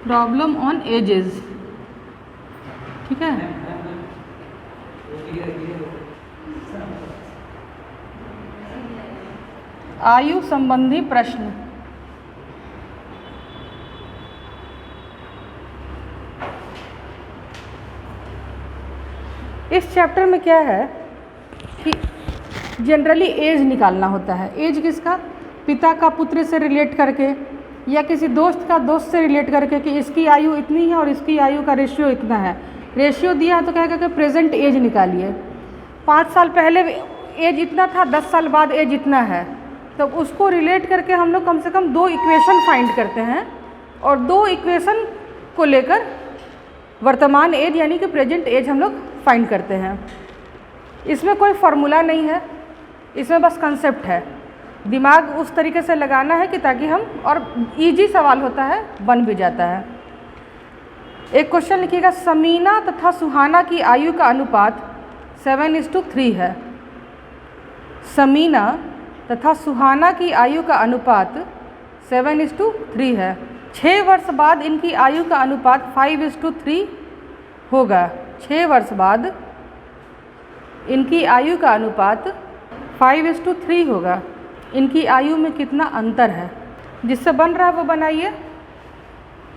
Problem on edges, ठीक है। आयु संबंधी प्रश्न। इस चैप्टर में क्या है कि जनरली एज निकालना होता है। एज किसका? पिता का पुत्र से रिलेट करके या किसी दोस्त का दोस्त से रिलेट करके कि इसकी आयु इतनी है और इसकी आयु का रेशियो इतना है। रेशियो दिया तो कहेगा कि प्रेजेंट एज निकालिए। 5 साल पहले एज इतना था, 10 साल बाद एज इतना है, तो उसको रिलेट करके हम लोग कम से कम 2 इक्वेशन फाइंड करते हैं और 2 इक्वेशन को लेकर वर्तमान एज यानी कि प्रेजेंट एज हम लोग फाइंड करते हैं। इसमें कोई फार्मूला नहीं है, इसमें बस कंसेप्ट है। दिमाग उस तरीके से लगाना है कि ताकि हम, और इजी सवाल होता है, बन भी जाता है। एक क्वेश्चन लिखिएगा, समीना तथा सुहाना की आयु का अनुपात 7:3 है। समीना तथा सुहाना की आयु का अनुपात 7:3 है। 6 वर्ष बाद इनकी आयु का अनुपात 5:3 होगा। 6 वर्ष बाद इनकी आयु का अनुपात 5:3 होगा। इनकी आयु में कितना अंतर है? जिससे बन रहा है वो बनाइए।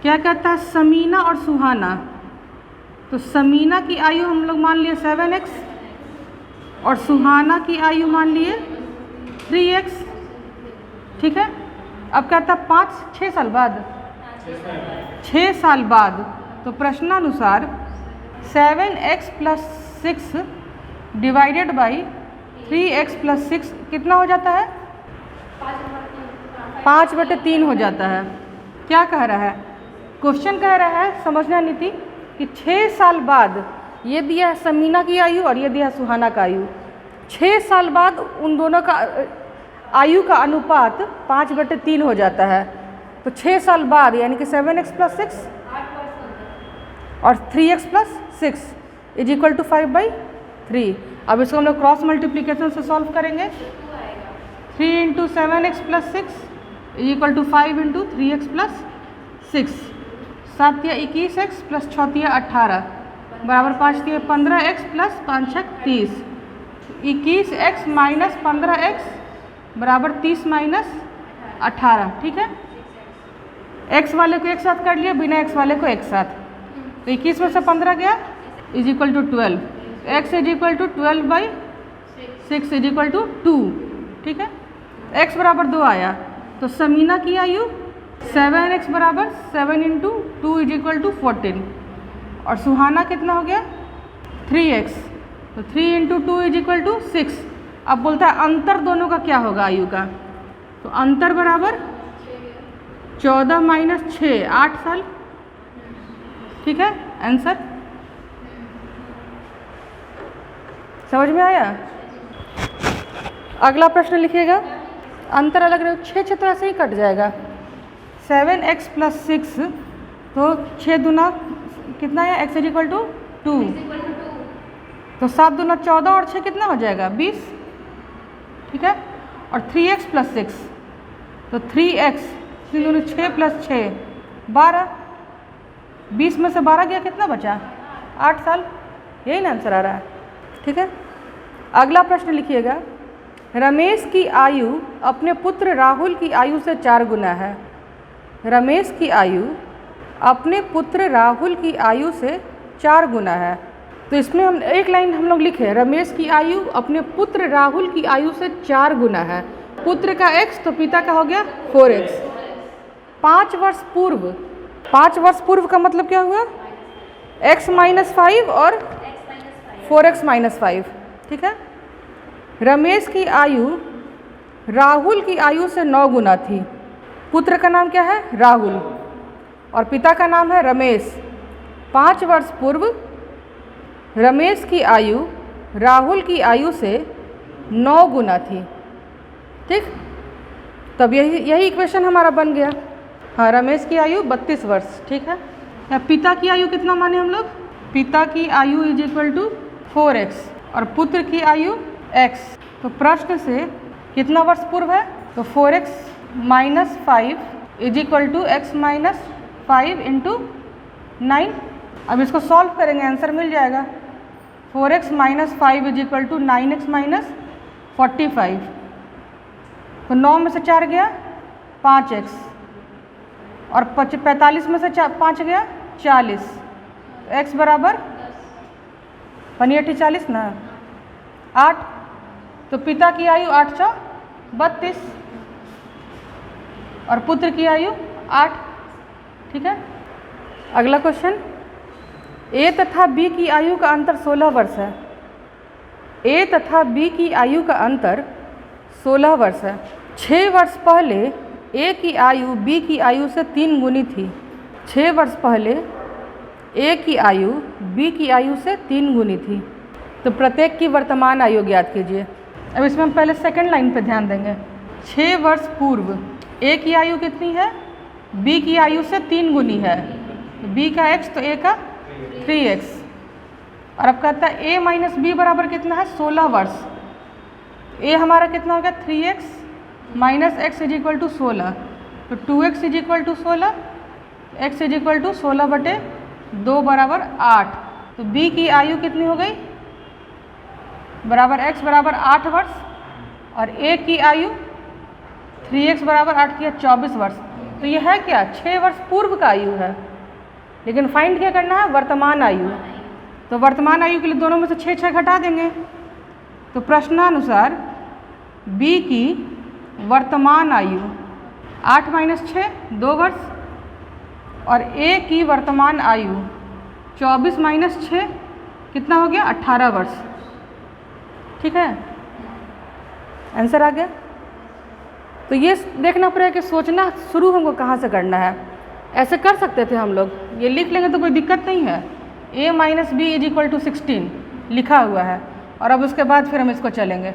क्या कहता है? समीना और सुहाना। तो समीना की आयु हम लोग मान लिए 7x और सुहाना की आयु मान लिए 3x, ठीक है। अब कहता है 6 साल बाद, 6 साल बाद, तो प्रश्नानुसार 7x + 6 डिवाइडेड बाई 3x + 6 कितना हो जाता है? 5/3 हो जाता है। क्या कह रहा है? क्वेश्चन कह रहा है, समझना नीति, कि 6 साल बाद ये दिया है समीना की आयु और ये दिया है सुहाना का आयु। 6 साल बाद उन दोनों का आयु का अनुपात 5/3 हो जाता है। तो 6 साल बाद यानी कि 7x + 6 और 3x + 6 = 5/3। अब इसको हम लोग क्रॉस मल्टीप्लिकेशन से सॉल्व करेंगे। 3 × 7x + 6 = 5 × 3x + 6। 7 × 21x + 6 × 18 बराबर 5 × 15x + 5 × 30। 21x - 15x बराबर 30 - 18, ठीक है। x वाले को एक साथ कर लिया, बिना x वाले को एक साथ। तो 21 में से 15 गया = 12। x = 12/6 = 2, ठीक है। x बराबर 2 आया तो समीना की आयु 7x बराबर 7 × 2 = 14 और सुहाना कितना हो गया? 3x। तो 3 × 2 = 6। अब बोलता है अंतर दोनों का क्या होगा आयु का? तो अंतर बराबर 14 - 6 8 साल, ठीक है। आंसर समझ में आया? अगला प्रश्न लिखिएगा। अंतर अलग रहे, 6 तो ऐसे ही कट जाएगा। 7x + 6 तो 6 दूना कितना है? x = 2, तो 7 दूना 14 और 6 कितना हो जाएगा? 20, ठीक है। और 3x + 6 तो 3x 3 दूनी 6 + 6 12। 20 में से 12 गया, कितना बचा? 8 साल। यही ना आंसर आ रहा है, ठीक है। अगला प्रश्न लिखिएगा, रमेश की आयु अपने पुत्र राहुल की आयु से 4 गुना है। रमेश की आयु अपने पुत्र राहुल की आयु से 4 गुना है। तो इसमें हम एक लाइन हम लोग लिखे, रमेश की आयु अपने पुत्र राहुल की आयु से 4 गुना है। पुत्र का x तो पिता का हो गया 4x। 5 वर्ष पूर्व, 5 वर्ष पूर्व का मतलब क्या हुआ? x - 5 और 4x - 5, ठीक है। रमेश की आयु राहुल की आयु से 9 गुना थी। पुत्र का नाम क्या है? राहुल, और पिता का नाम है रमेश। 5 वर्ष पूर्व रमेश की आयु राहुल की आयु से 9 गुना थी, ठीक। तब यही इक्वेशन हमारा बन गया। हाँ, रमेश की आयु 32 वर्ष, ठीक है। या पिता की आयु कितना माने हम लोग? पिता की आयु = 4x और पुत्र की आयु x। तो प्रश्न से कितना वर्ष पूर्व है? तो 4x minus 5 is equal to x minus 5 into 9। अब इसको सॉल्व करेंगे, आंसर मिल जाएगा। 4x minus 5 is equal to 9x minus 45। तो 9 में से 4 गया 5x और 45 में से 5 गया 40। x बराबर 40 ना 8। तो पिता की आयु 8 × 32 और पुत्र की आयु 8। ठीक है। अगला क्वेश्चन, a तथा b की आयु का अंतर 16 वर्ष है। a तथा b की आयु का अंतर 16 वर्ष है। 6 वर्ष पहले a की आयु b की आयु से 3 गुनी थी। 6 वर्ष पहले a की आयु b की आयु से 3 गुनी थी। तो प्रत्येक की वर्तमान आयु ज्ञात कीजिए। अब इसमें हम पहले सेकंड लाइन पे ध्यान देंगे। 6 वर्ष पूर्व a की आयु कितनी है? b की आयु से 3 गुनी है। b का x तो a का 3x। और अब कहता है a माइनस b बराबर कितना है? 16 वर्ष। a हमारा कितना हो गया? 3x minus x is equal to 16। तो 2x is equal to 16, x is equal to 16/2 बराबर 8। तो b की आयु कितनी हो गई? बराबर x बराबर 8 वर्ष और a की आयु 3x बराबर 8 किया 24 वर्ष। तो यह है क्या? 6 वर्ष पूर्व का आयु है। लेकिन फाइंड क्या करना है? वर्तमान आयु। तो वर्तमान आयु के लिए दोनों में से 6 घटा देंगे। तो प्रश्नानुसार b की वर्तमान आयु 8 माइनस 6 2 वर्ष और a की वर्तमान आयु 24 माइनस 6 कितना हो गया? 18 वर्ष। ठीक है, आंसर आ गया। तो ये देखना पड़ेगा कि सोचना शुरू हमको कहाँ से करना है। ऐसे कर सकते थे हम लोग, ये लिख लेंगे तो कोई दिक्कत नहीं है। a minus B is equal to 16 लिखा हुआ है और अब उसके बाद फिर हम इसको चलेंगे,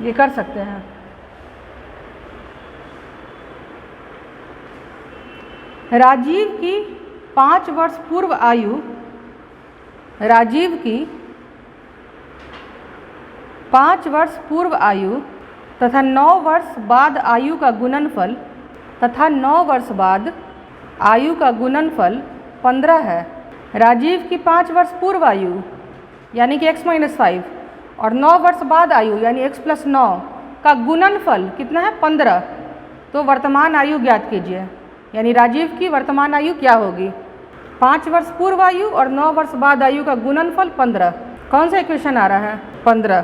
ये कर सकते हैं। राजीव की 5 वर्ष पूर्व आयु, राजीव की 5 वर्ष पूर्व आयु तथा 9 वर्ष बाद आयु का गुणनफल तथा 9 वर्ष बाद आयु का गुणनफल 15 है। राजीव की 5 वर्ष पूर्व आयु यानी कि x माइनस 5 और 9 वर्ष बाद आयु यानी x प्लस 9 का गुणनफल कितना है? 15। तो वर्तमान आयु ज्ञात कीजिए, यानी राजीव की वर्तमान आयु क्या होगी? 5 वर्ष पूर्व आयु और 9 वर्ष बाद आयु का गुणनफल 15। कौन सा इक्वेशन आ रहा है? 15।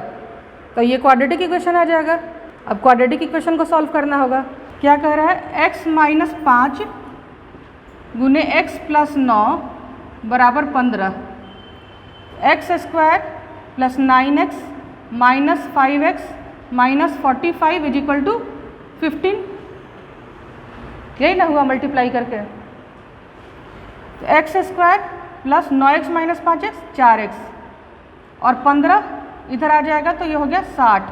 तो ये क्वाड्रेटिक इक्वेशन आ जाएगा। अब क्वाड्रेटिक इक्वेशन को सॉल्व करना होगा। क्या कह रहा है? x माइनस 5 गुने x प्लस 9 बराबर 15। X square plus 9x minus 5x minus 45 is equal to 15। यही ना हुआ मल्टीप्लाई करके? तो x square plus 9x minus 5x 4x और 15 इधर आ जाएगा तो ये हो गया 60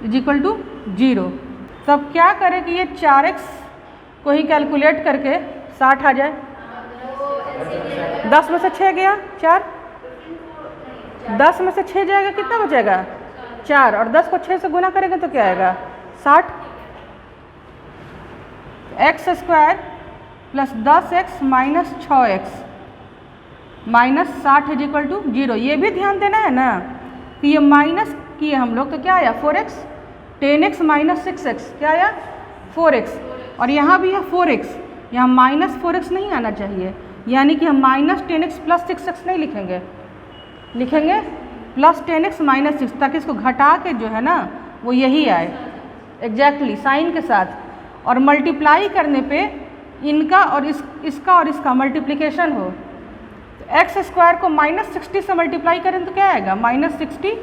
इज इक्वल टू 0। तब क्या करें कि ये 4x को ही कैलकुलेट करके 60 आ जाए। 10 में से 6 गया 4, 10 में से 6 जाएगा कितना बचेगा? 4 और 10 को 6 से गुना करेंगे तो क्या आएगा? 60। X square plus 10x minus 6x minus 60 is equal to 0। ये भी ध्यान देना है ना कि ये माइनस किए हम लोग तो क्या आया? 4x। 10x माइनस 6x क्या आया? 4x। और यहाँ भी है 4x, यहाँ माइनस 4x नहीं आना चाहिए, यानी कि हम माइनस 10x प्लस 6x नहीं लिखेंगे, लिखेंगे प्लस 10x माइनस 6, ताकि इसको घटा के जो है ना वो यही आए एग्जैक्टली साइन के साथ। और मल्टीप्लाई करने पे इनका और इसका और इसका मल्टीप्लिकेशन हो। तो एक्स स्क्वायर को माइनस 60 से मल्टीप्लाई करें तो क्या आएगा? Minus 60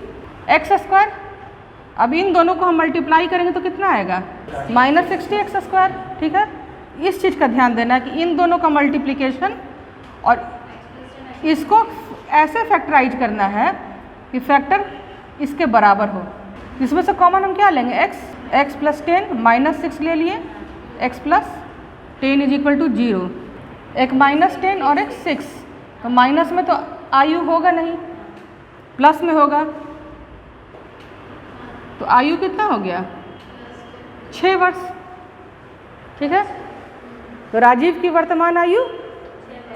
x square. अब इन दोनों को हम मल्टीप्लाई करेंगे तो कितना आएगा? Minus 60 x square. ठीक है, इस चीज़ का ध्यान देना है कि इन दोनों का मल्टीप्लिकेशन और इसको ऐसे फैक्टराइज करना है कि फैक्टर इसके बराबर हो। इसमें से कॉमन हम क्या लेंगे? x प्लस 10 माइनस 6 ले लिए, x plus 10 is equal to 0। एक माइनस 10 और एक 6, तो माइनस में तो आयु होगा नहीं, प्लस में होगा। तो आयु कितना हो गया? 6 वर्ष। ठीक है, तो राजीव की वर्तमान आयु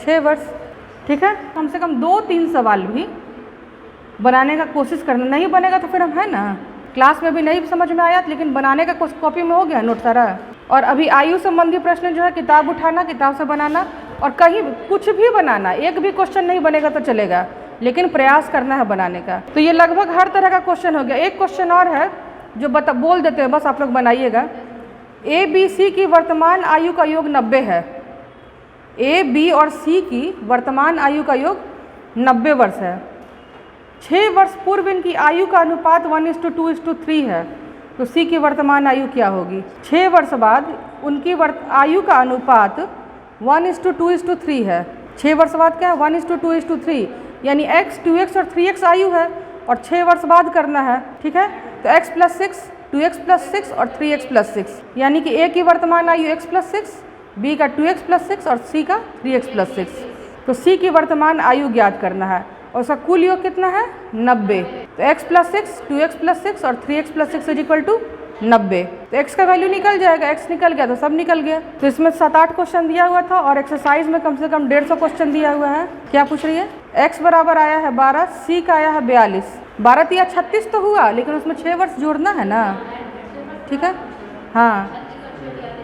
6 वर्ष। ठीक है, कम से कम 2-3 सवाल भी बनाने का कोशिश करना, नहीं बनेगा तो फिर हम है ना, क्लास में भी नहीं समझ में आया लेकिन बनाने का कॉपी में हो गया नोट सारा। और अभी आयु संबंधी प्रश्न जो है किताब उठाना, किताब से बनाना, और कहीं कुछ भी बनाना, एक भी क्वेश्चन नहीं बनेगा तो चलेगा, लेकिन प्रयास करना है बनाने का। तो ये लगभग हर तरह का क्वेश्चन हो गया। एक क्वेश्चन और है जो बोल देते हैं, बस आप लोग बनाइएगा। ए बी सी की वर्तमान आयु का योग 90 है। ए बी और सी की वर्तमान आयु का योग 90 वर्ष है। 6 वर्ष पूर्व इनकी आयु का अनुपात 1:2:3 है। तो सी की वर्तमान आयु क्या होगी? 6 वर्ष बाद उनकी आयु का अनुपात 1:2:3 है। 6 वर्ष बाद क्या है? 1:2:3, यानी x 2x और 3x आयु है और 6 वर्ष बाद करना है। ठीक है, तो x + 6, 2x + 6 और 3x + 6, यानी कि a की वर्तमान आयु x + 6, b का 2x + 6 और c का 3x + 6। तो c की वर्तमान आयु ज्ञात करना है और उसका कुल योग कितना है? 90। तो x + 6, 2x + 6 और 3x + 6 = 90। तो x का वैल्यू निकल जाएगा, x निकल गया तो सब निकल गया। तो इसमें 7-8 क्वेश्चन दिया हुआ था और एक्सरसाइज में कम से कम 150 क्वेश्चन दिया हुआ है। क्या पूछ रही है? x बराबर आया है 12, c का आया है 42। 12 या 36 तो हुआ, लेकिन उसमें 6 वर्ष जोड़ना है ना। ठीक है, हाँ,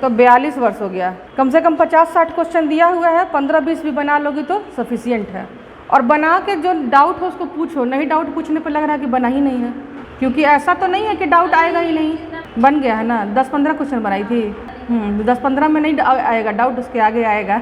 तो 42 वर्ष हो गया। कम से कम 50-60 क्वेश्चन दिया हुआ है, 15-20 भी बना लोगी तो सफिशियंट है। और बना के जो डाउट हो उसको पूछो, नहीं डाउट पूछने पर लग रहा है कि बना ही नहीं है, क्योंकि ऐसा तो नहीं है कि डाउट आएगा ही नहीं, बन गया है ना। 10-15 क्वेश्चन बनाई थी, 10-15 में नहीं आएगा डाउट, उसके आगे आएगा।